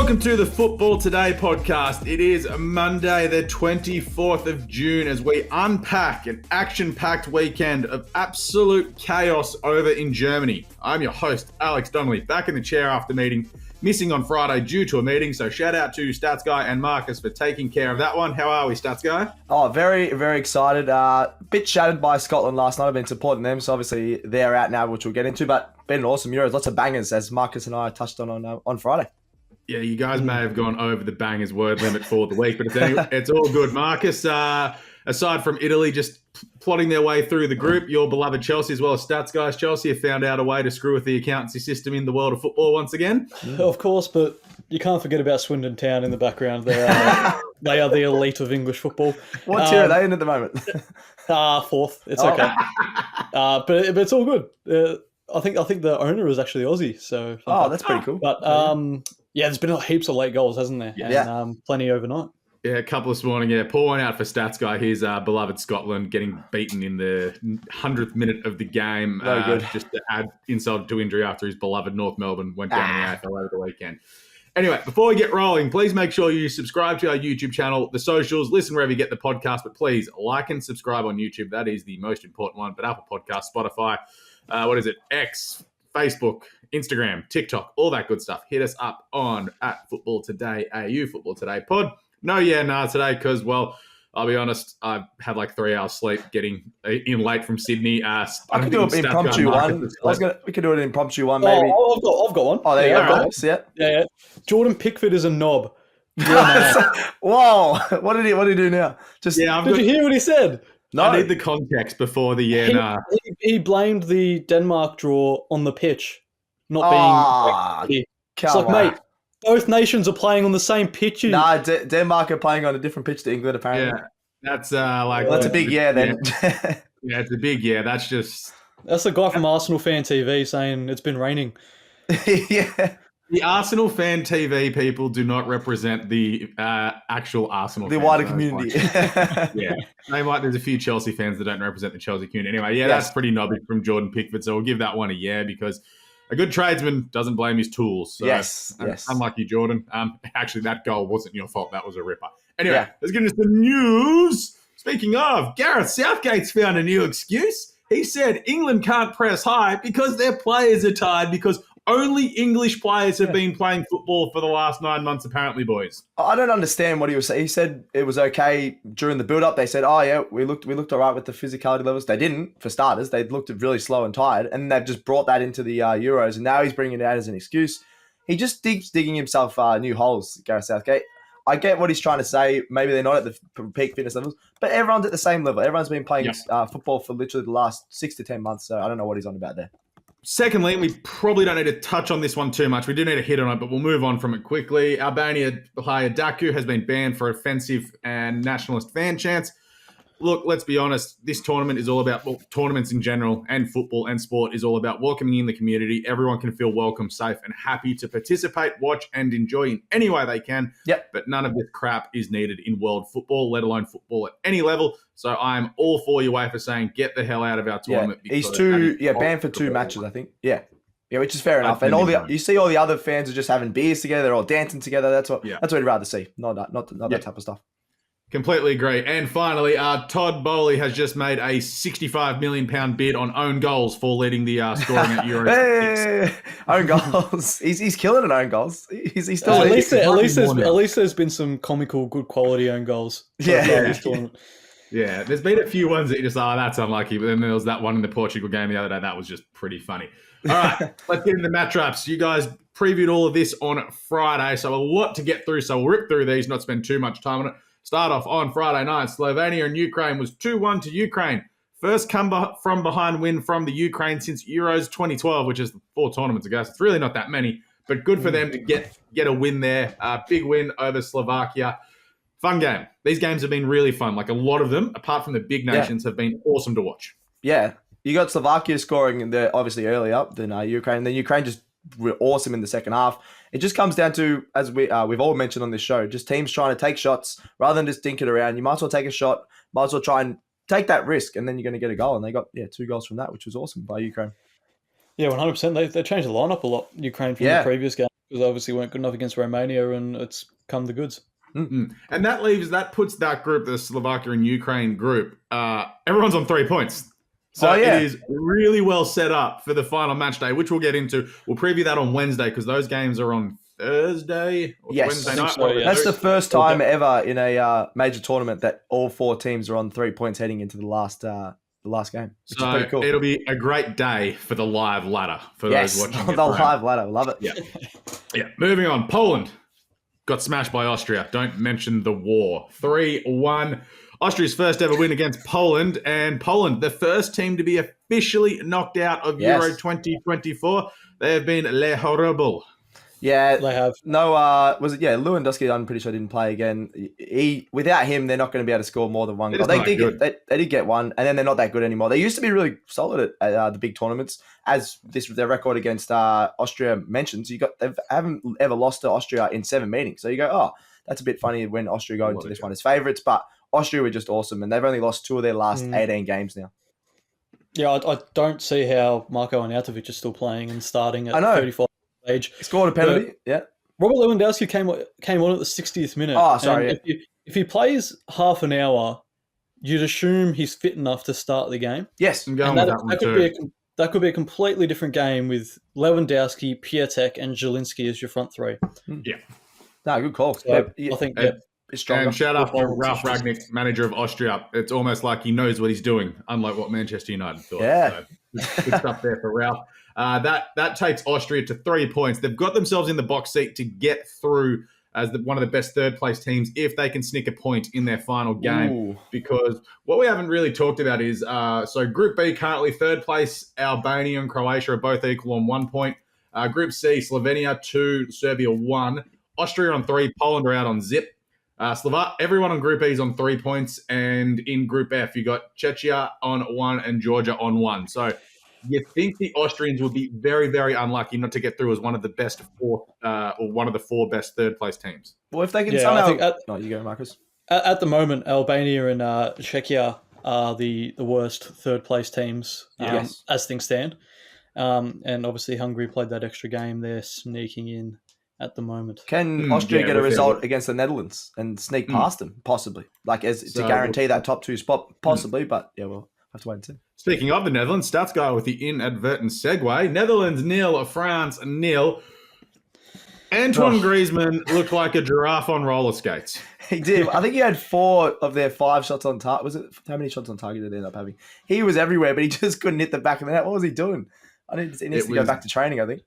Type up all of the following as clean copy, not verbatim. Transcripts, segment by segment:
Welcome to the Football Today podcast. It is Monday, the 24th of June, as we unpack an action-packed weekend of absolute chaos over in Germany. I'm your host, Alex Donnelly, back in the chair after missing on Friday due to a meeting. So shout out to Stats Guy and Marcus for taking care of that one. How are we, Stats Guy? Oh, very, very excited. Bit shattered by Scotland last night. I've been supporting them, so obviously they're out now, which we'll get into. But been an awesome Euros. Lots of bangers, as Marcus and I touched on Friday. Yeah, you guys may have gone over the bangers word limit for the week, but it's all good. Marcus, aside from Italy just plotting their way through the group, your beloved Chelsea as well as Stats Guys, Chelsea have found out a way to screw with the accountancy system in the world of football once again. Of course, but you can't forget about Swindon Town in the background. They are the elite of English football. What tier are they in at the moment? Fourth. It's okay. But it's all good. I think the owner is actually Aussie. So that's pretty cool. But yeah, there's been heaps of late goals, hasn't there? Yeah. And plenty overnight. Yeah, a couple this morning. Yeah, pour one out for Stats Guy. Here's beloved Scotland getting beaten in the 100th minute of the game. Very good. Just to add insult to injury after his beloved North Melbourne went down in the AFL over the weekend. Anyway, before we get rolling, please make sure you subscribe to our YouTube channel, the socials, listen wherever you get the podcast, but please like and subscribe on YouTube. That is the most important one. But Apple Podcasts, Spotify, X, Facebook, Instagram, TikTok, all that good stuff. Hit us up on @Football Today AU, Football Today Pod. No, yeah, nah today because, well, I'll be honest, I've had like 3 hours sleep getting in late from Sydney. I could do an impromptu one. We could do an impromptu one, maybe. I've got one. Oh, there you go. Right. Yeah. Jordan Pickford is a knob. Whoa! What did he do now? Did you hear what he said? No. I need the context before the He blamed the Denmark draw on the pitch not being. It's like, mate, both nations are playing on the same pitch. Nah, Denmark are playing on a different pitch to England, apparently. Yeah, that's like... That's a big then. Yeah, it's a big That's just... That's the guy from Arsenal Fan TV saying it's been raining. Yeah. The Arsenal Fan TV people do not represent the actual Arsenal the wider community. Yeah. There's a few Chelsea fans that don't represent the Chelsea community. Anyway, that's pretty knobby from Jordan Pickford, so we'll give that one a because a good tradesman doesn't blame his tools. So yes. Unlucky, Jordan. Actually, that goal wasn't your fault. That was a ripper. Anyway, let's get into the news. Speaking of, Gareth Southgate's found a new excuse. He said England can't press high because their players are tired because only English players have been playing football for the last 9 months, apparently, boys. I don't understand what he was saying. He said it was okay during the build-up. They said, oh, yeah, we looked all right with the physicality levels. They didn't, for starters. They looked really slow and tired, and they've just brought that into the Euros, and now he's bringing it out as an excuse. He just keeps digging himself new holes, Gareth Southgate. I get what he's trying to say. Maybe they're not at the peak fitness levels, but everyone's at the same level. Everyone's been playing football for literally the last 6 to 10 months, so I don't know what he's on about there. Secondly, we probably don't need to touch on this one too much. We do need to hit on it, but we'll move on from it quickly. Albania player Daku has been banned for offensive and nationalist fan chants. Look, let's be honest. This tournament is all about, tournaments in general and football and sport is all about welcoming in the community. Everyone can feel welcome, safe, and happy to participate, watch, and enjoy in any way they can. Yep. But none of this crap is needed in world football, let alone football at any level. So I'm all for UEFA saying, get the hell out of our tournament. Yeah. He's banned for 2 matches, I think. Yeah, which is fair enough. And you see all the other fans are just having beers together, they're all dancing together. That's what we'd rather see. Not that type of stuff. Completely agree. And finally, Todd Bowley has just made a £65 million bid on own goals for leading the scoring at Euro. Hey, own goals. He's killing it, own goals. He's still at least there's been some comical, good quality own goals. Yeah, there's been a few ones that you just, that's unlucky. But then there was that one in the Portugal game the other day. That was just pretty funny. All right, let's get into the match wraps. You guys previewed all of this on Friday, so a lot to get through. So we'll rip through these, not spend too much time on it. Start off on Friday night. Slovenia and Ukraine was 2-1 to Ukraine. First come from behind win from the Ukraine since Euros 2012, which is 4 tournaments ago. So it's really not that many, but good for them to get a win there. Big win over Slovakia. Fun game. These games have been really fun. Like a lot of them, apart from the big nations, have been awesome to watch. Yeah. You got Slovakia scoring obviously earlier than Ukraine. Then Ukraine just were awesome in the second half. It just comes down to, as we've all mentioned on this show, just teams trying to take shots rather than just dink it around. You might as well take a shot, might as well try and take that risk, and then you're going to get a goal. And they got 2 goals from that, which was awesome by Ukraine. Yeah, 100%. They changed the lineup a lot, Ukraine, from the previous game. because obviously weren't good enough against Romania, and it's come the goods. Mm-hmm. And that puts that group, the Slovakia and Ukraine group, everyone's on 3 points. So it is really well set up for the final match day, which we'll get into. We'll preview that on Wednesday because those games are on Thursday or Wednesday night. So, yeah. That's the first time ever in a major tournament that all 4 teams are on 3 points heading into the last game. Which is pretty cool. It'll be a great day for the live ladder for those watching. The live ladder. Love it. Yeah. Moving on. Poland got smashed by Austria. Don't mention the war. 3-1. Austria's first ever win against Poland, and Poland, the first team to be officially knocked out of Euro 2024. They have been les horribles. Yeah, they have. No, Lewandowski, I'm pretty sure, didn't play again. Without him, they're not going to be able to score more than one goal. They did get one, and then they're not that good anymore. They used to be really solid at the big tournaments, as their record against Austria mentions. They haven't ever lost to Austria in 7 meetings. So you go, oh, that's a bit funny when Austria go into this one as favourites, but Austria were just awesome, and they've only lost 2 of their last 18 games now. Yeah, I don't see how Marko Arnautovic is still playing and starting at 35 age. He scored a penalty, Robert Lewandowski came on at the 60th minute. Oh, sorry. If he plays half an hour, you'd assume he's fit enough to start the game. Yes. That could be a completely different game with Lewandowski, Piatek, and Zielinski as your front 3. Yeah. No, good call. So I think it's stronger. And shout out to Ralf Rangnick, manager of Austria. It's almost like he knows what he's doing, unlike what Manchester United thought. Yeah. So, good stuff there for Ralf. That takes Austria to 3 points. They've got themselves in the box seat to get through as one of the best third-place teams if they can sneak a point in their final game. Ooh. Because what we haven't really talked about is, so Group B currently third place, Albania and Croatia are both equal on 1 point. Group C, Slovenia 2, Serbia 1. Austria on 3, Poland are out on zip. Everyone on Group E is on 3 points, and in Group F, you got Czechia on 1 and Georgia on 1. So you think the Austrians would be very, very unlucky not to get through as one of the best 4 or one of the 4 best third place teams. Well, if they can somehow, you go, Marcus. At the moment, Albania and Czechia are the worst third place teams as things stand, and obviously Hungary played that extra game. They're sneaking in at the moment. Can Austria get a result against the Netherlands and sneak past them? Possibly. To guarantee that top 2 spot? Possibly, but we'll have to wait and see. Speaking of the Netherlands, stats guy with the inadvertent segue. Netherlands 0, France 0. Antoine Griezmann looked like a giraffe on roller skates. He did. I think he had 4 of their 5 shots on target. Was it? How many shots on target did they end up having? He was everywhere, but he just couldn't hit the back of the net. What was he doing? He needs to go back to training, I think.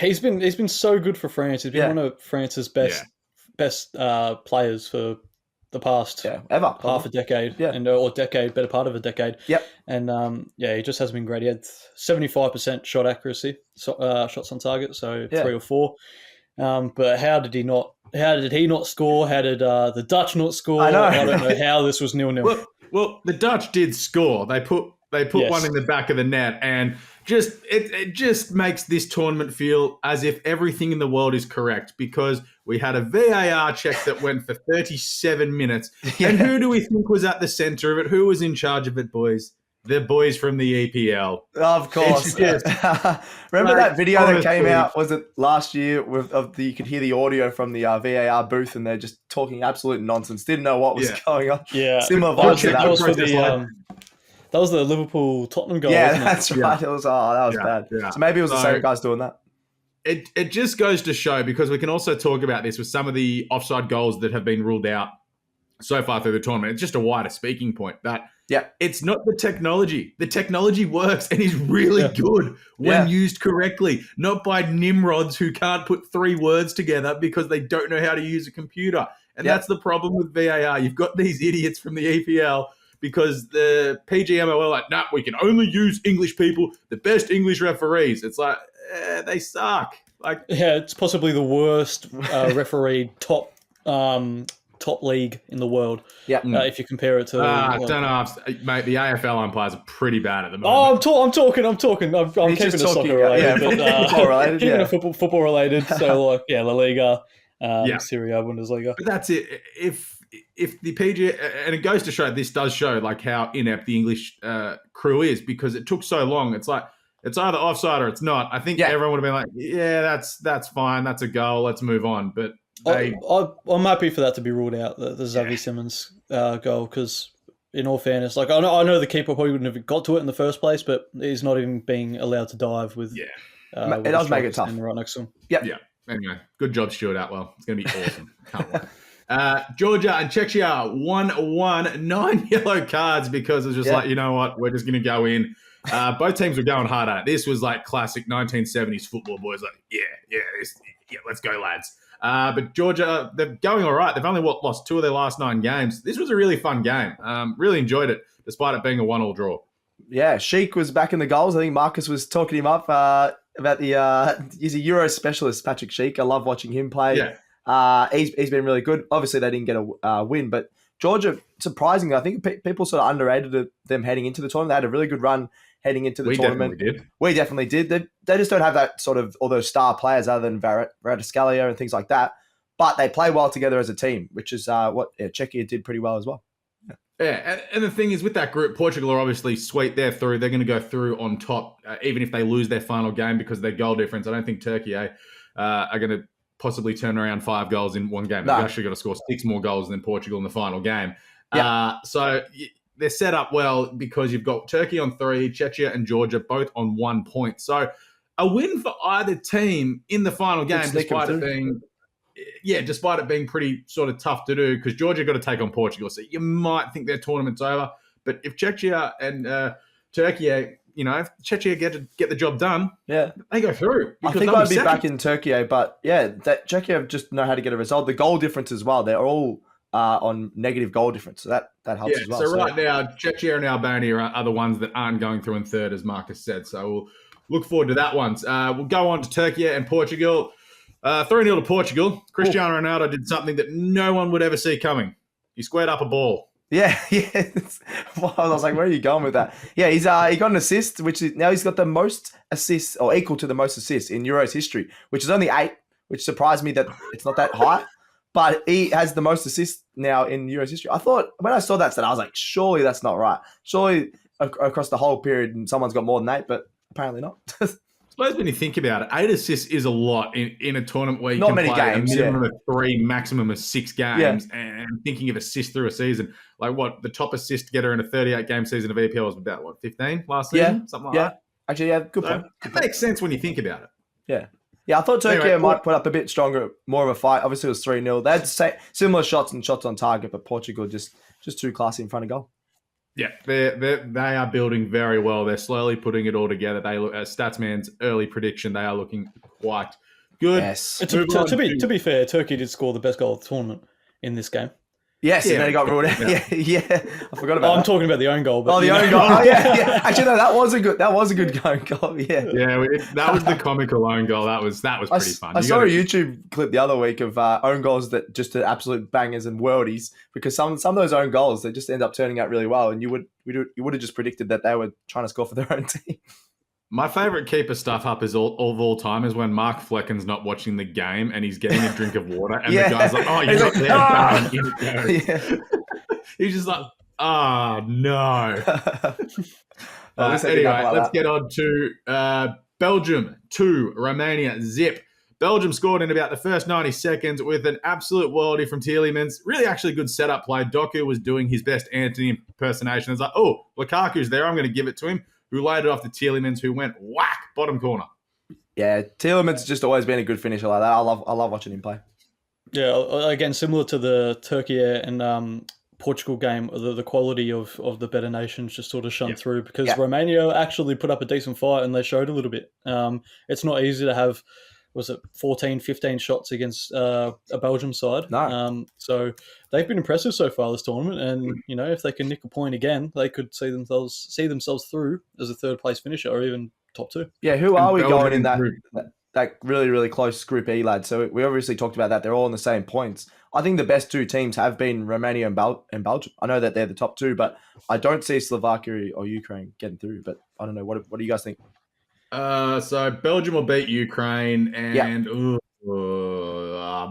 He's been so good for France. He's been one of France's best players for the past half a decade, or better part of a decade. Yep. And he just hasn't been great. He had 75% shot accuracy, shots on target, so 3 or 4. But how did he not score? How did the Dutch not score? I know. I don't know how this was 0-0. Well, the Dutch did score. They put one in the back of the net, and it just makes this tournament feel as if everything in the world is correct, because we had a VAR check that went for 37 minutes. And who do we think was at the center of it? Who was in charge of it, boys? The boys from the EPL. Of course. Remember that video that came out, was it last year, you could hear the audio from the VAR booth, and they're just talking absolute nonsense. Didn't know what was going on. Yeah. Similar vibes to that. That was the Liverpool-Tottenham goal, wasn't it? That's right. It was, that was bad. Yeah. So maybe it was the same guys doing that. It just goes to show, because we can also talk about this with some of the offside goals that have been ruled out so far through the tournament. It's just a wider speaking point that it's not the technology. The technology works and is really good when used correctly, not by nimrods who can't put 3 words together because they don't know how to use a computer. And that's the problem with VAR. You've got these idiots from the EPL because the PGMOL are like, we can only use English people, the best English referees. It's like, they suck. It's possibly the worst referee top league in the world. Yeah, if you compare it to, I don't know, mate. The AFL umpires are pretty bad at the moment. Oh, I'm talking. I'm keeping it soccer related, football related. Keeping it football related. So La Liga, Serie A, Bundesliga. But that's it. If the PG, and it goes to show, this does show how inept the English crew is, because it took so long. It's like It's either offside or it's not. I think everyone would have been like, yeah, that's fine. That's a goal. Let's move on. But I'm happy for that to be ruled out, the Xavi Simons goal, because in all fairness, like I know the keeper probably wouldn't have got to it in the first place, but he's not even being allowed to dive with. It does make it tough. Right next to him. Yeah. Anyway, good job, Stuart Atwell. It's going to be awesome. Can't wait. Georgia and Czechia 1-1, 9 yellow cards because it's just like, you know what, we're just going to go in. Both teams were going hard at it. This was like classic 1970s football boys. Like, let's go, lads. But Georgia, they're going all right. They've only lost 2 of their last 9 games. This was a really fun game. Really enjoyed it, despite it being a 1-1 draw. Yeah, Sheik was back in the goals. I think Marcus was talking him up about he's a Euro specialist, Patrick Sheik. I love watching him play. Yeah. He's been really good. Obviously, they didn't get a win, but Georgia, surprisingly, I think people sort of underrated them heading into the tournament. They had a really good run heading into the tournament. We definitely did. They just don't have that sort of all those star players other than Varadiscalia and things like that. But they play well together as a team, which is what Czechia did pretty well as well. Yeah, and the thing is with that group, Portugal are obviously sweet. They're through. They're going to go through on top, even if they lose their final game because of their goal difference. I don't think Turkiye are going to possibly turn around 5 goals in one game. They've actually got to score 6 more goals than Portugal in the final game. So they're set up well because you've got Turkey on 3, Czechia and Georgia both on 1 point. So a win for either team in the final game, despite it being pretty sort of tough to do because Georgia got to take on Portugal. So you might think their tournament's over. But if Czechia and Turkey, if Czechia get the job done, they go through. I think I'd be back in Turkey, but that Czechia just know how to get a result. The goal difference as well. They're all on negative goal difference. So that helps as well. So right now, Czechia and Albania are the ones that aren't going through in third, as Marcus said. So we'll look forward to that one. We'll go on to Turkey and Portugal. 3-0 to Portugal. Cristiano Ronaldo did something that no one would ever see coming. He squared up a ball. Yeah. Well, I was like, where are you going with that? Yeah, he got an assist, now he's got the most assists, or equal to the most assists in Euros history, which is only 8, which surprised me that it's not that high. But he has the most assists now in Euros history. I thought, when I saw that stat, I was like, surely that's not right. Surely across the whole period, someone's got more than 8, but apparently not. I suppose when you think about it, 8 assists is a lot in a tournament where you not can many play games, a minimum of 3, maximum of 6 games, and thinking of assists through a season. Like the top assist getter in a 38-game season of EPL was about, 15 last season? Something like that? Actually, good point. It makes sense when you think about it. Yeah. Yeah, I thought Turkey might put up a bit stronger, more of a fight. Obviously, it was 3-0. They had similar shots and shots on target, but Portugal just too classy in front of goal. Yeah, they are building very well. They're slowly putting it all together. They look, Statsman's early prediction, they are looking quite good. Yes. To be fair, Turkey did score the best goal of the tournament in this game. Yes, and then he got ruled out. Yeah. I forgot about that. I'm talking about the own goal. But the own goal. Oh, yeah. Actually, no, that was a good own goal. Yeah. Yeah, that was the comical own goal. That was pretty fun. I saw a YouTube clip the other week of own goals that just are absolute bangers and worldies, because some of those own goals, they just end up turning out really well, and you would have just predicted that they were trying to score for their own team. My favourite keeper stuff up of all time is when Mark Flecken's not watching the game and he's getting a drink of water and the guy's like, oh, you're not there. He's just like, oh, no. Anyway, let's get on to Belgium 2, Romania zip. Belgium scored in about the first 90 seconds with an absolute worldie from Tielemans. Really actually good setup play. Doku was doing his best Anthony impersonation. It's like, oh, Lukaku's there. I'm going to give it to him. Who laid it off to Tielemans, who went whack, bottom corner. Yeah, Tielemans has just always been a good finisher like that. I love watching him play. Yeah, again, similar to the Turkiye and Portugal game, the quality of the better nations just sort of shone through, because Romania actually put up a decent fight and they showed a little bit. It's not easy to have, 14, 15 shots against a Belgium side. No. So they've been impressive so far this tournament, and if they can nick a point again, they could see themselves through as a third place finisher or even top 2. Yeah, who are we going in that really, really close Group E, lad? So we obviously talked about that. They're all on the same points. I think the best 2 teams have been Romania and Belgium. I know that they're the top 2, but I don't see Slovakia or Ukraine getting through. But I don't know. What do you guys think? So Belgium will beat Ukraine, and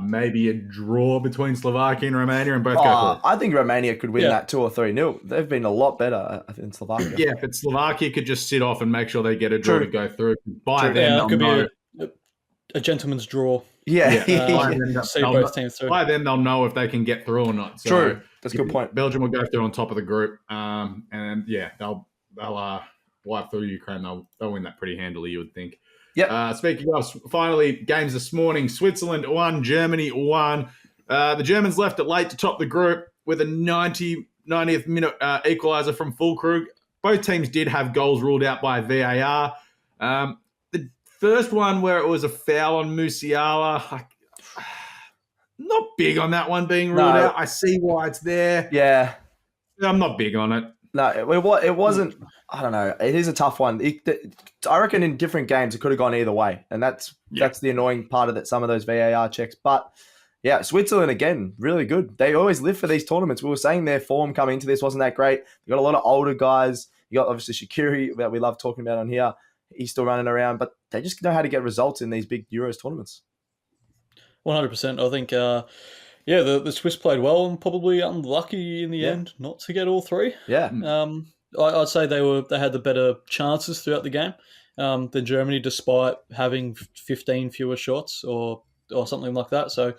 maybe a draw between Slovakia and Romania and both go through. I think Romania could win that 2 or 3-0. They've been a lot better than Slovakia. Yeah, but Slovakia could just sit off and make sure they get a draw to go through. By then, that could be a gentleman's draw. Yeah. See both teams through. By then, they'll know if they can get through or not. So True. That's a good point. Belgium will go through on top of the group. And yeah, they'll wipe through Ukraine. They'll win that pretty handily, you would think. Yeah. Speaking of, finally, games this morning. Switzerland won, Germany won. The Germans left it late to top the group with a 90th minute equaliser from Füllkrug. Both teams did have goals ruled out by VAR. The first one where it was a foul on Musiala, not big on that one being ruled out. I see why it's there. Yeah. I'm not big on it. No, it wasn't. I don't know. It is a tough one. I reckon in different games it could have gone either way, and that's the annoying part of that. Some of those VAR checks, but yeah, Switzerland again, really good. They always live for these tournaments. We were saying their form coming into this wasn't that great. You got a lot of older guys. You got obviously Shaqiri that we love talking about on here. He's still running around, but they just know how to get results in these big Euros tournaments. 100%. I think. The Swiss played well and probably unlucky in the end not to get all three. Yeah. I'd say they had the better chances throughout the game than Germany, despite having 15 fewer shots or something like that. So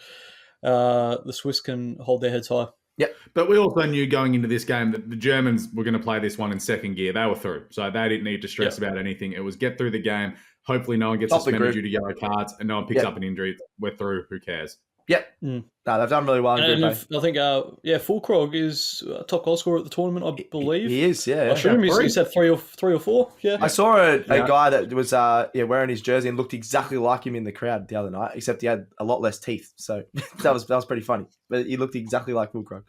the Swiss can hold their heads high. Yeah, but we also knew going into this game that the Germans were going to play this one in second gear. They were through, so they didn't need to stress about anything. It was get through the game. Hopefully no one gets suspended due to yellow cards and no one picks up an injury. We're through. Who cares? Yep. No, they've done really well. I think, Füllkrug is top goal scorer at the tournament, I believe. He is, yeah. I assume he said three or four. Yeah. I saw a guy that was wearing his jersey and looked exactly like him in the crowd the other night, except he had a lot less teeth. So that was pretty funny. But he looked exactly like Füllkrug.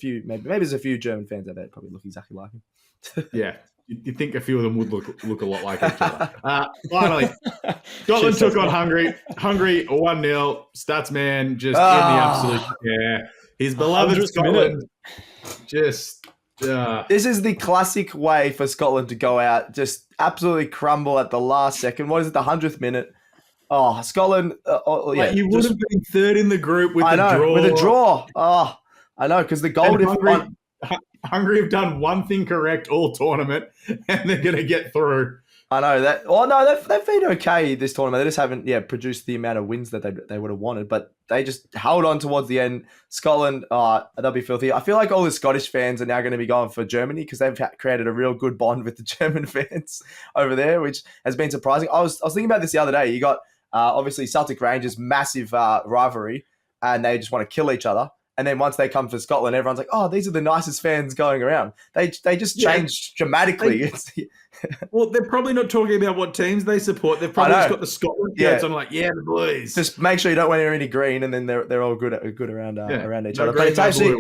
Maybe there's a few German fans out there that probably look exactly like him. Yeah. You think a few of them would look a lot like each other. Finally, Scotland took on Hungary. Hungary 1-0. Statsman just in the absolute care. His beloved Scotland just... This is the classic way for Scotland to go out, just absolutely crumble at the last second. What is it, the 100th minute? Oh, Scotland... you would have been third in the group with the draw. With a draw. Oh, I know, because the goal... Hungary have done one thing correct all tournament, and they're going to get through. I know that. Well, no, they've been okay this tournament. They just haven't, produced the amount of wins that they would have wanted, but they just held on towards the end. Scotland, they'll be filthy. I feel like all the Scottish fans are now going to be going for Germany because they've created a real good bond with the German fans over there, which has been surprising. I was thinking about this the other day. You got obviously Celtic Rangers, massive rivalry, and they just want to kill each other. And then once they come for Scotland, everyone's like, "Oh, these are the nicest fans going around." They just change dramatically. Well, they're probably not talking about what teams they support. They've probably just got the Scotland shirts on, like, the boys. Just make sure you don't wear any green, and then they're all good around each other. But it's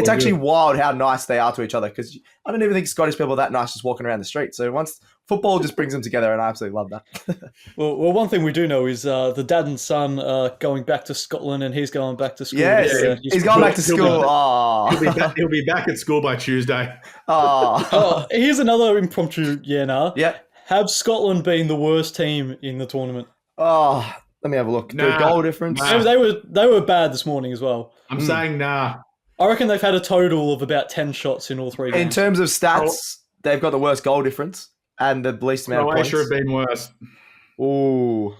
actually wild how nice they are to each other, because I don't even think Scottish people are that nice just walking around the street. So once football just brings them together, and I absolutely love that. well, one thing we do know is the dad and son are going back to Scotland, and he's going back to school. Yes, he's going back to school. He'll be back at school by Tuesday. Here's another impromptu Yeah. Have Scotland been the worst team in the tournament? Oh, let me have a look. The goal difference. They were bad this morning as well. I'm saying nah. I reckon they've had a total of about 10 shots in all three games. In terms of stats, they've got the worst goal difference and the least amount of points. Croatia have been worse. Ooh.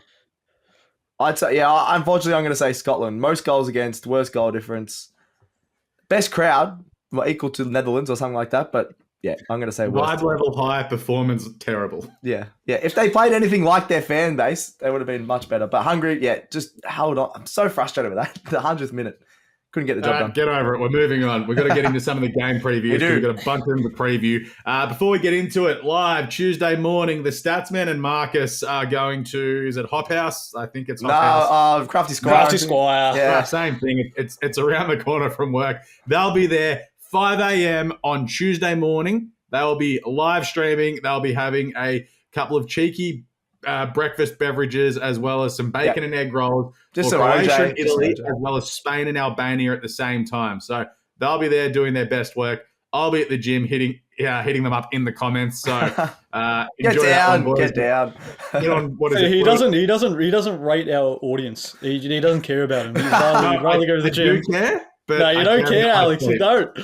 I'd say, unfortunately, I'm going to say Scotland. Most goals against, worst goal difference. Best crowd, equal to the Netherlands or something like that, but yeah, I'm going to say worst. Wide level, high performance, terrible. Yeah. If they played anything like their fan base, they would have been much better. But Hungary, just held on. I'm so frustrated with that. The 100th minute. Couldn't get the job done. Get over it. We're moving on. We've got to get into some of the game previews. We've got a bunch of them to preview. Before we get into it, live Tuesday morning, the Statsman and Marcus are going to, is it Hop House? I think it's Hop House. Crafty Squire. Yeah, same thing. It's around the corner from work. They'll be there 5 a.m. on Tuesday morning. They'll be live streaming. They'll be having a couple of cheeky breakfast beverages, as well as some bacon and egg rolls. Just some Croatia OJ, and Italy, as well as Spain and Albania at the same time. So they'll be there doing their best work. I'll be at the gym hitting them up in the comments. So Get enjoy that one, boys. Get down. Get on, what is it? He doesn't rate our audience. He doesn't care about them. He'd rather go to the gym. Do care, but no, you don't care, Alex. You don't.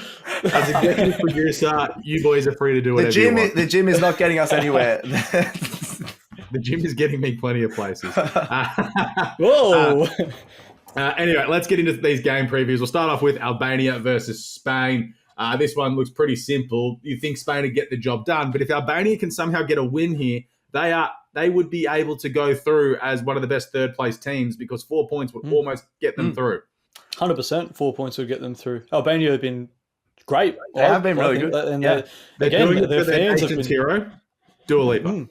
As executive producer, you boys are free to do whatever you want. The gym is not getting us anywhere. The gym is getting me plenty of places. Whoa. Anyway, let's get into these game previews. We'll start off with Albania versus Spain. This one looks pretty simple. You think Spain would get the job done, but if Albania can somehow get a win here, they would be able to go through as one of the best third-place teams because 4 points would almost get them through. 100%, 4 points would get them through. Albania have been great. They have been really good. And they're doing it for their nation's hero, Dua Lipa.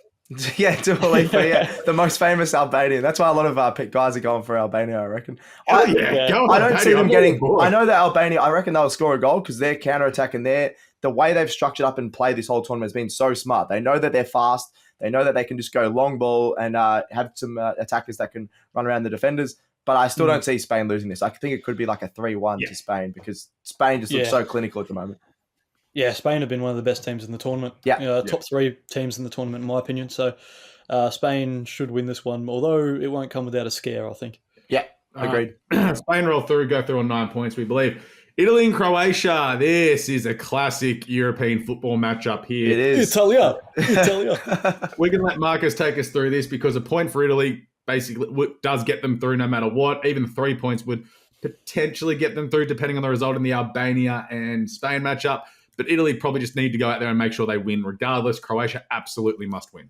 Yeah, Dua Lipa, yeah. The most famous Albanian. That's why a lot of guys are going for Albania, I reckon. I don't see them getting... I know that Albania, I reckon they'll score a goal because their counter-attack and the way they've structured up and played this whole tournament has been so smart. They know that they're fast. They know that they can just go long ball and have some attackers that can run around the defenders. But I still don't see Spain losing this. I think it could be like a 3-1 to Spain because Spain just looks so clinical at the moment. Yeah, Spain have been one of the best teams in the tournament. Top 3 teams in the tournament, in my opinion. So Spain should win this one, although it won't come without a scare, I think. Yeah, agreed. Spain go through on 9 points, we believe. Italy and Croatia. This is a classic European football matchup here. It is. Italia. We're going to let Marcus take us through this because a point for Italy basically does get them through no matter what. Even 3 points would potentially get them through depending on the result in the Albania and Spain matchup. But Italy probably just need to go out there and make sure they win regardless. Croatia absolutely must win.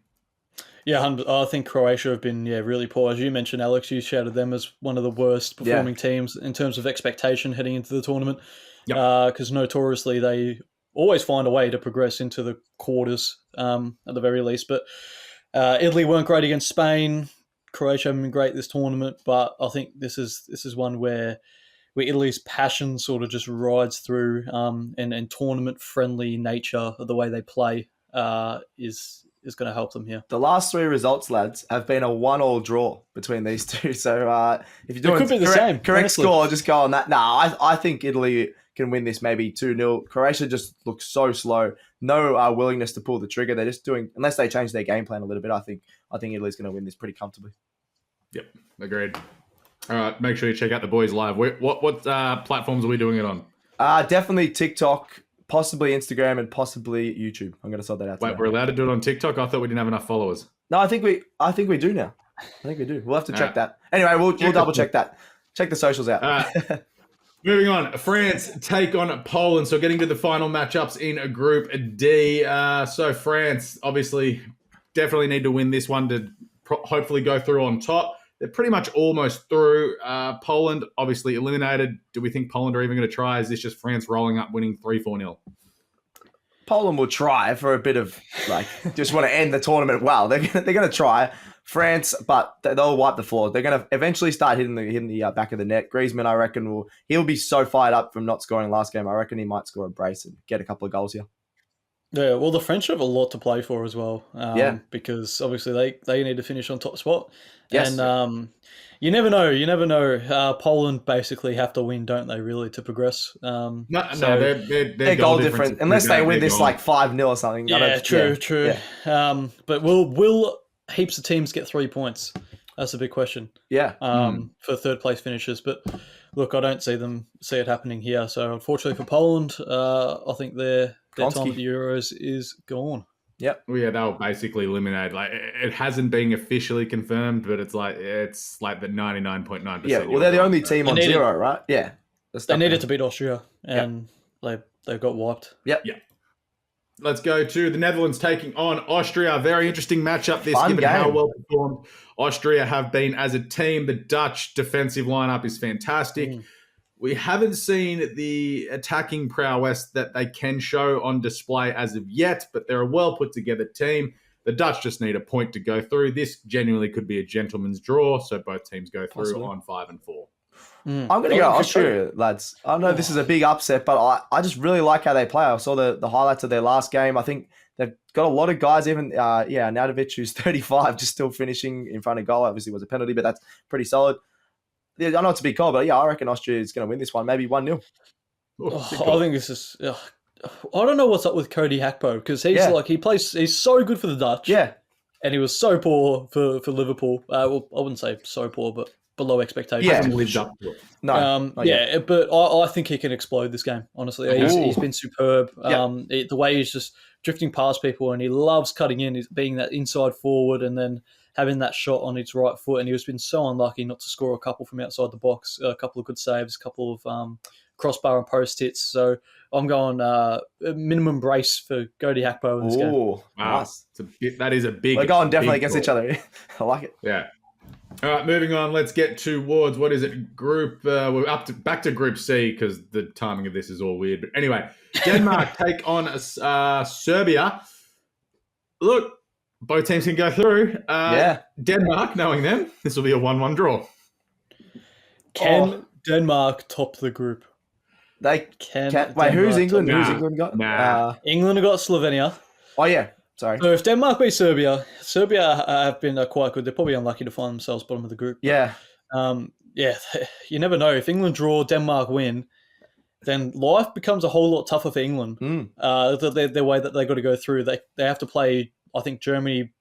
Yeah, I think Croatia have been really poor. As you mentioned, Alex, you shouted them as one of the worst performing teams in terms of expectation heading into the tournament. Because notoriously they always find a way to progress into the quarters at the very least. But Italy weren't great against Spain. Croatia haven't been great this tournament. But I think this is one where Italy's passion sort of just rides through and tournament-friendly nature of the way they play is going to help them here. The last 3 results, lads, have been a 1-1 draw between these two. So if you're doing correct score, just go on that. I think Italy can win this maybe 2-0. Croatia just looks so slow. No willingness to pull the trigger. They're just doing, unless they change their game plan a little bit, I think Italy's going to win this pretty comfortably. Yep, agreed. All right, make sure you check out the boys live. What platforms are we doing it on? Definitely TikTok, possibly Instagram, and possibly YouTube. I'm going to sort that out. Wait, we're allowed to do it on TikTok? I thought we didn't have enough followers. No, I think we do now. I think we do. We'll have to check that. Anyway, we'll double check that. Check the socials out. Moving on, France take on Poland. So getting to the final matchups in Group D. So France obviously definitely need to win this one to hopefully go through on top. They're pretty much almost through. Poland, obviously eliminated. Do we think Poland are even going to try? Is this just France rolling up, winning 3-4-0? Poland will try for a bit of, just want to end the tournament well. They're going to try. France, but they'll wipe the floor. They're going to eventually start hitting the back of the net. Griezmann, I reckon, he'll be so fired up from not scoring last game. I reckon he might score a brace and get a couple of goals here. Yeah, well, the French have a lot to play for as well. Because obviously they need to finish on top spot. Yes. And you never know. Poland basically have to win, don't they, really, to progress? Their goal difference. Unless they win this 5-0 or something. Yeah, true. Yeah. But will heaps of teams get 3 points? That's a big question. Yeah. For third place finishes. But look, I don't see it happening here. So unfortunately for Poland, I think their time at the Euros is gone. Yep. Well, yeah, they'll basically eliminate. It hasn't been officially confirmed, but it's like the 99.9%. Yeah, well, they're the only team on 0, right? Yeah. They needed to beat Austria, and they got wiped. Yep. Yeah. Let's go to the Netherlands taking on Austria. Very interesting matchup this, given how well performed Austria have been as a team. The Dutch defensive lineup is fantastic. We haven't seen the attacking prowess that they can show on display as of yet, but they're a well put together team. The Dutch just need a point to go through. This genuinely could be a gentleman's draw, so both teams go through on 5 and 4. I'm going to go Austria, lads. I know this is a big upset, but I just really like how they play. I saw the highlights of their last game. I think they've got a lot of guys, even Nautovic, who's 35, just still finishing in front of goal. Obviously, it was a penalty, but that's pretty solid. I know it's a big call, but I reckon Austria is going to win this one, maybe 1-0. I think this is I don't know what's up with Cody Gakpo because he's so good for the Dutch. Yeah. And he was so poor for Liverpool. Well, I wouldn't say so poor, but below expectations. Yeah. Hasn't lived up to it. No. But I think he can explode this game, honestly. He's been superb. The way he's just drifting past people and he loves cutting in, being that inside forward and then having that shot on his right foot. And he's been so unlucky not to score a couple from outside the box, a couple of good saves, a couple of crossbar and post hits. So I'm going minimum brace for Cody Gakpo in this game. Wow. Nice. That is a big. We're going definitely big against each other. I like it. Yeah. All right, moving on. Let's get towards what is it? Group. We're back to Group C because the timing of this is all weird. But anyway, Denmark take on Serbia. Look, both teams can go through. Denmark, knowing them, this will be a 1-1 draw. Can Denmark top the group? They can. Wait, who's England? Who's England got? England have got Slovenia. Oh, yeah. Sorry. So if Denmark beat Serbia have been quite good. They're probably unlucky to find themselves bottom of the group. Yeah. You never know. If England draw, Denmark win, then life becomes a whole lot tougher for England. The way that they got to go through, they have to play, I think, Germany,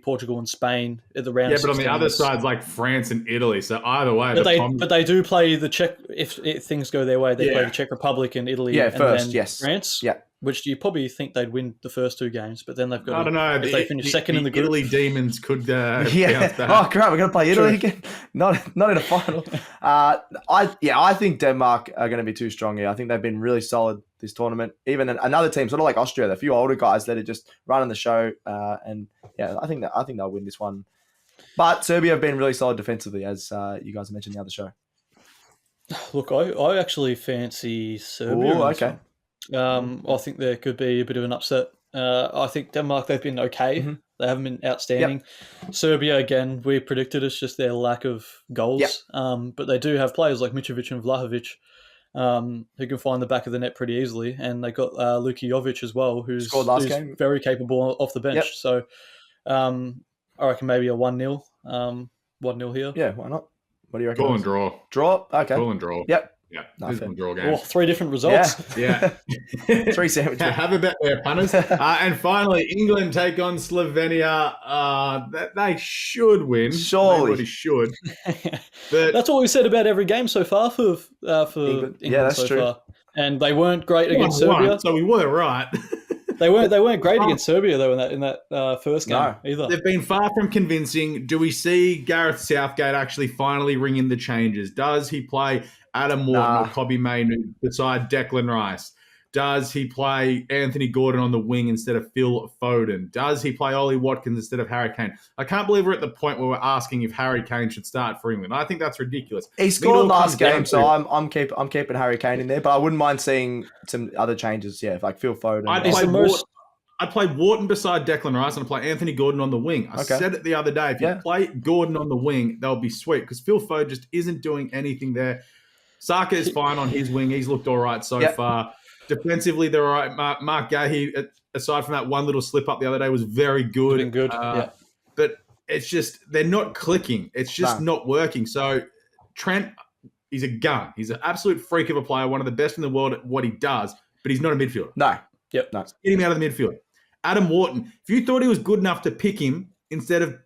Portugal, and Spain at the round. Yeah, but on the other side, like France and Italy. So either way, but they do play the Czech. If things go their way, they play the Czech Republic and Italy. Yeah, and first, then France. Yeah. Which you probably think they'd win the first two games, but then they've got. I don't know. If they finish second in the group, Italy Demons could. Oh crap! We're gonna play Italy again. Not in a final. I think Denmark are going to be too strong here. I think they've been really solid this tournament. Even another team, sort of like Austria, they're a few older guys that are just running the show. I think they'll win this one. But Serbia have been really solid defensively, as you guys mentioned in the other show. Look, I actually fancy Serbia. Ooh, okay. I think there could be a bit of an upset. I think Denmark, they've been okay. Mm-hmm. They haven't been outstanding. Yep. Serbia, again, we predicted it's just their lack of goals. Yep. But they do have players like Mitrovic and Vlahovic who can find the back of the net pretty easily. And they got Luka Jovic as well, who's game. Very capable off the bench. Yep. So I reckon maybe a 1-0. 1-0 here. Yeah, why not? What do you reckon? Call and draw. Draw? Okay. Call and draw. Yep. Yeah, this is a draw game. 3 different results. Yeah. 3 sandwiches. Have a bet there, punters. And finally, England take on Slovenia. They should win. Surely. Everybody should. But that's what we said about every game so far for England that's so true. far. And they weren't great against Serbia. So we were right. They weren't great against Serbia though in that first game either. They've been far from convincing. Do we see Gareth Southgate actually finally ring in the changes? Does he play Adam Morton or Kobbie Mainoo beside Declan Rice? Does he play Anthony Gordon on the wing instead of Phil Foden? Does he play Ollie Watkins instead of Harry Kane? I can't believe we're at the point where we're asking if Harry Kane should start for England. I think that's ridiculous. He scored last game, so I'm keeping Harry Kane in there, but I wouldn't mind seeing some other changes. Yeah, like Phil Foden. I'd play Wharton beside Declan Rice and I'd play Anthony Gordon on the wing. I said it the other day. If you play Gordon on the wing, they'll be sweet because Phil Foden just isn't doing anything there. Saka is fine on his wing. He's looked all right so far. Defensively, they're all right. Mark Gahey, aside from that one little slip up the other day, was very good. Been good. But it's just, they're not clicking. It's just not working. So Trent, he's a gun. He's an absolute freak of a player, one of the best in the world at what he does, but he's not a midfielder. No. Yep. No. Get him out of the midfield. Adam Wharton, if you thought he was good enough to pick him instead of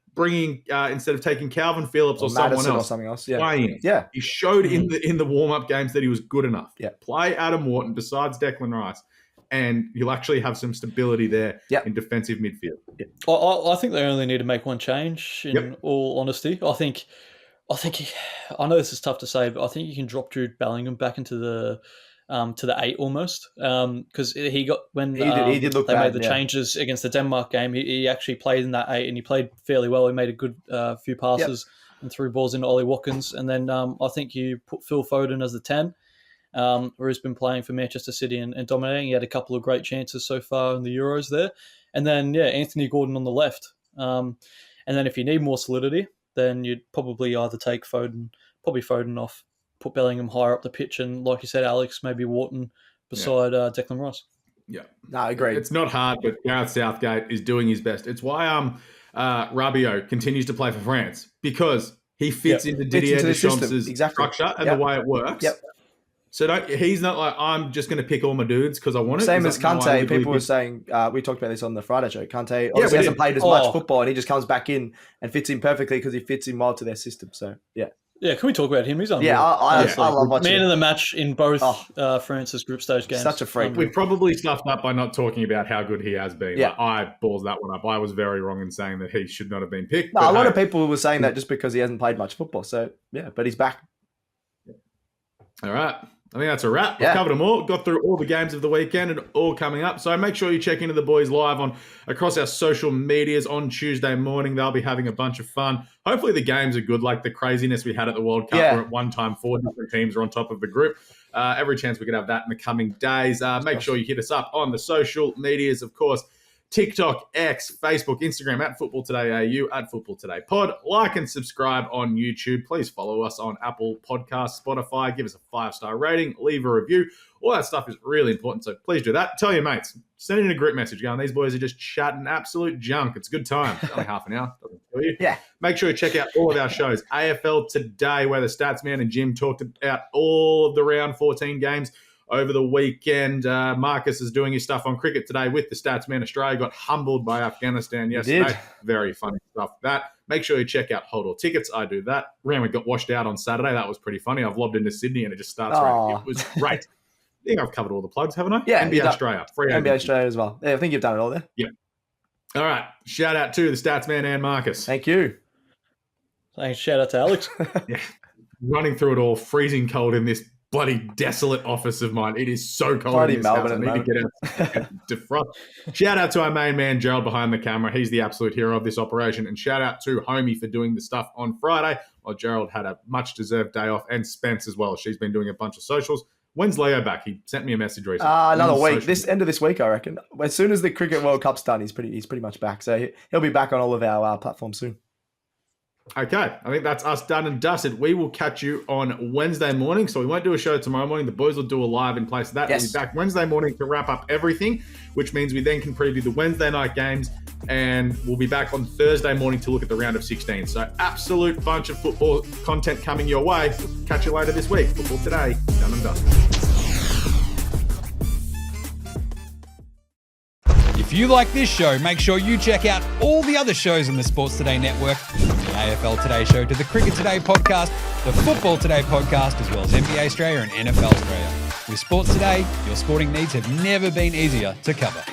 taking Calvin Phillips or someone Madison else, or something else, play him. Yeah. He showed in the warm-up games that he was good enough. Yeah. Play Adam Wharton besides Declan Rice, and you'll actually have some stability there in defensive midfield. Yeah. I think they only need to make one change, in all honesty. I think I know this is tough to say, but I think you can drop Jude Bellingham back into the 8 almost, because he got when he did look they bad, made the changes against the Denmark game. He actually played in that 8 and he played fairly well. He made a good few passes and threw balls into Ollie Watkins. And then I think you put Phil Foden as the 10, where he's been playing for Manchester City and dominating. He had a couple of great chances so far in the Euros there. And then Anthony Gordon on the left. And then if you need more solidity, then you'd probably either take Foden off, put Bellingham higher up the pitch, and like you said, Alex, maybe Wharton beside Declan Rice. Yeah. No, I agree. It's not hard, but Gareth Southgate is doing his best. It's why Rabiot continues to play for France, because he fits into Didier Deschamps' structure and the way it works. Yep. So he's not like, I'm just going to pick all my dudes because I want it. Same as Kante. People were saying, we talked about this on the Friday show. Kante obviously hasn't played as much football, and he just comes back in and fits in perfectly because he fits in well to their system. So, yeah. Yeah, can we talk about him? He's on. Yeah, I love watching Man of the match in both France's group stage games. Such a freak. We probably stuffed up by not talking about how good he has been. Yeah. Like, I balls that one up. I was very wrong in saying that he should not have been picked. No, a lot of people were saying that just because he hasn't played much football. So, yeah, but he's back. All right. I think that's a wrap. We've covered them all. Got through all the games of the weekend and all coming up. So make sure you check into the boys live across our social medias on Tuesday morning. They'll be having a bunch of fun. Hopefully the games are good, like the craziness we had at the World Cup, where at one time 4 different teams were on top of the group. Every chance we could have that in the coming days. Make sure you hit us up on the social medias, of course. TikTok, X, Facebook, Instagram, at Football Today AU, at Football Today Pod. Like and subscribe on YouTube. Please follow us on Apple Podcasts, Spotify. Give us a 5-star rating. Leave a review. All that stuff is really important, so please do that. Tell your mates. Send in a group message going, these boys are just chatting absolute junk. It's a good time. It's only half an hour. Doesn't kill you. Yeah. Make sure you check out all of our shows. AFL Today, where the Statsman and Jim talked about all of the round 14 games over the weekend. Marcus is doing his stuff on Cricket Today with the Statsman. Australia got humbled by Afghanistan yesterday. Very funny stuff. That. Make sure you check out Hold All Tickets. I do that. Randwick got washed out on Saturday. That was pretty funny. I've lobbed into Sydney and it just starts raining. It was great. I think I've covered all the plugs, haven't I? Yeah. NBA Australia. Free NBA Australia as well. Yeah, I think you've done it all there. Yeah. All right. Shout out to the Statsman and Marcus. Thank you. Thanks. Shout out to Alex. Yeah. Running through it all, freezing cold in this bloody desolate office of mine. It is so cold Bloody in this Melbourne house. I need to get out to defrost. Shout out to our main man, Gerald, behind the camera. He's the absolute hero of this operation. And shout out to Homie for doing the stuff on Friday, while Gerald had a much-deserved day off, and Spence as well. She's been doing a bunch of socials. When's Leo back? He sent me a message recently. Another week. This end of this week, I reckon. As soon as the Cricket World Cup's done, he's pretty much back. So he'll be back on all of our platforms soon. Okay, I think that's us done and dusted. We will catch you on Wednesday morning. So we won't do a show tomorrow morning. The boys will do a live in place of that. We'll be back Wednesday morning to wrap up everything, which means we then can preview the Wednesday night games, and we'll be back on Thursday morning to look at the round of 16. So absolute bunch of football content coming your way. We'll catch you later this week. Football Today, done and dusted. If you like this show, make sure you check out all the other shows on the Sports Today Network, from the AFL Today Show to the Cricket Today podcast, the Football Today podcast, as well as NBA Australia and NFL Australia. With Sports Today, your sporting needs have never been easier to cover.